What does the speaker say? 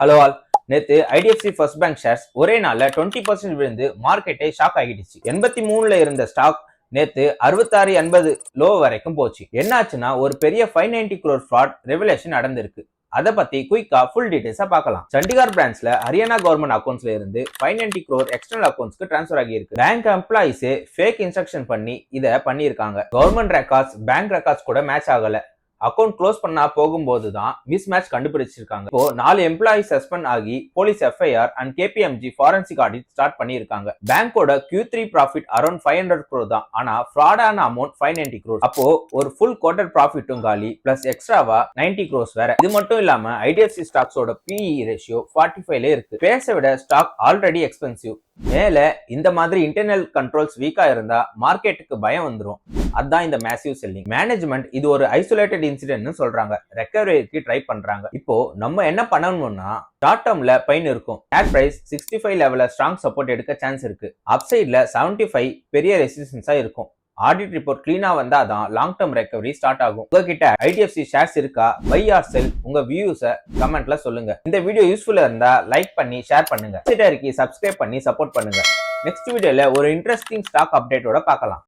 Hello all. நேத்து IDFC first bank shares ஒரே நாள்ல 20% விழுந்து மார்க்கெட்டே ஷாக் ஆகிடுச்சு. 83ல இருந்த ஸ்டாக் நேத்து 66-80 லோ வரைக்கும் போச்சு. என்னாச்சுன்னா ஒரு பெரிய 590 crore ஃப்ராட் ரெவலேஷன் நடந்திருக்கு. அதை பத்தி குயிக்கா ஃபுல் டீடைல்ஸா பார்க்கலாம். சண்டிகார் பிரான்ச்ல ஹரியானா கவர்மெண்ட் அக்கௌண்ட்ஸ்ல இருந்து 590 crore எக்ஸ்டர்னல் அக்கௌண்ட்ஸ்க்கு டிரான்ஸ்ஃபர் ஆகியிருக்கு. பேங்க் எம்ப்ளாயிஸே ஃபேக் இன்ஸ்ட்ரக்ஷன் பண்ணி இதை பண்ணியிருக்காங்க. கவர்மெண்ட் ரெக்கார்ட்ஸ் பேங்க் ரெக்கார்ட்ஸ் கூட மேட்ச் ஆகல. அக்கௌண்ட் க்ளோஸ் பண்ணா போகும்போது தான் மிஸ் மேட்ச் கண்டுபிடிச்சிருக்காங்க. இப்போ 4 எம்ப்ளாயி சஸ்பெண்ட் ஆகி police FIR and KPMG forensic audit start பண்ணிருக்காங்க. பேங்கோட Q3 ப்ராஃபிட் அரௌண்ட் 500 crore தான். ஆனா ஃப்ராடான அமௌண்ட் 590 crore. அப்போ ஒரு ஃபுல் குவார்டர் ப்ராஃபிட்டும் காலி பிளஸ் எக்ஸ்ட்ராவா 90 crores வேற. இது மட்டும் இல்லாம ஐடிஎஃப்சி ஸ்டாக்ஸோட PE ரேஷியோ 45ல இருக்கு. பேச விட ஸ்டாக் ஆல்ரெடி எக்ஸ்பென்சிவ். மேல இந்த மாதிரி இன்டர்னல் கண்ட்ரோல்ஸ் வீக்கா இருந்தா மார்க்கெட்டுக்கு பயம் வந்துடும். அதான் இந்த மேசிவ் செல்லிங். மேனேஜ்மெண்ட் இது ஒரு ஐசோலேட்டட் இன்சிடென்ட்னு சொல்றாங்க. ரெக்கவரிக்கு ட்ரை பண்றாங்க. இப்போ நம்ம என்ன பண்ணணும்னா ஷார்ட் டர்ம்ல பெயின் இருக்கும். ஷேர் பிரைஸ் 65 லெவல்ல ஸ்ட்ராங் சப்போர்ட் எடுக்க சான்ஸ் இருக்கு. அப்சைட்ல 75 பெரிய ரெசிஸ்டன்ஸா இருக்கும். ஆடிட் ரிப்போர்ட் கிளீனா வந்தாதான் லாங் டர்ம் ரெக்கவரி ஸ்டார்ட் ஆகும். உங்ககிட்ட ஐடிஎஃப்சி ஷேர்ஸ் இருக்கா? பை ஆர் செல்? உங்க வியூஸை கமெண்ட்ல சொல்லுங்க. இந்த வீடியோ யூஸ்ஃபுல்லா இருந்தா லைக் பண்ணி ஷேர் பண்ணுங்க. சப்ஸ்கிரைப் பண்ணி சப்போர்ட் பண்ணுங்க. நெக்ஸ்ட் வீடியோல ஒரு இன்ட்ரெஸ்டிங் ஸ்டாக் அப்டேட்டோட பார்க்கலாம்.